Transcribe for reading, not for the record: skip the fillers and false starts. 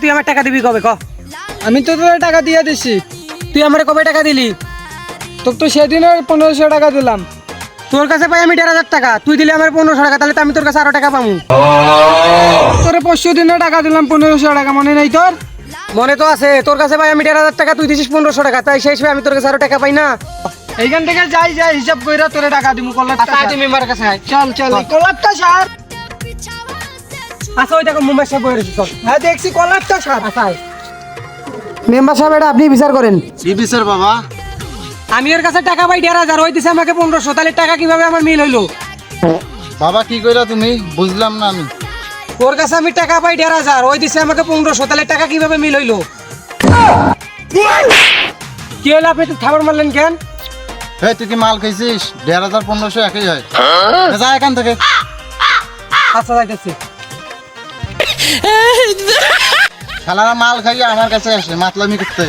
তুই আমার টাকা দিবি কবে ক? আমি তো তোর টাকা দিয়ে দিছি। তুই আমার কবে টাকা দিলি? তোকে তো সেদিনও 1500 টাকা দিলাম। তোর কাছে পাই আমি 1,500 টাকা, তুই দিলি আমার 1500 টাকা, তাহলে তো আমি তোর কাছে আরো টাকা পাবো। তোরে 500 দিনও টাকা দিলাম 1500 টাকা, মনে নাই তোর? মনে তো আছে, তোর কাছে ভাই আমি 1,500 টাকা, তুই দিছিস 1500 টাকা, তাই সেই হিসেবে আমি তোর কাছে আরো টাকা পাই না। এইখান থেকে যাই হিসাব কইরা তোরে টাকা দিমু। কলারটা আচ্ছা তুই মেম্বারের কাছে আয়। চল চল, কলারটা সার। আচ্ছা ওই দেখো মুম্বাই সাহেব বসে রয়েছে, চল। হ্যাঁ দেখছি, কলারটা সার। আচ্ছা মেম্বার সাহেব, এটা আপনি বিচার করেন। কি বিচার বাবা? আমি এর কাছে টাকা পাই 1,500, ওই দিছে আমাকে 1500, তাহলে টাকা কিভাবে আমার মিল হইলো? বাবা কি কইরা তুমি? বুঝলাম না আমি। তোর কাছে আমি টাকা পাই 1,500, ওই দিছে আমাকে 1500, তাহলে টাকা কিভাবে মিল হইলো? কি হলো, আপনি তো থাবর মারলেন কেন? হে তুই কি মাল খাইছিস? 1500 1500 একই হয়। যা এখান থেকে। আচ্ছা যাইতেছি। শালারা মাল খাইয়ে আমার কাছে আসে মাতলামি করতে।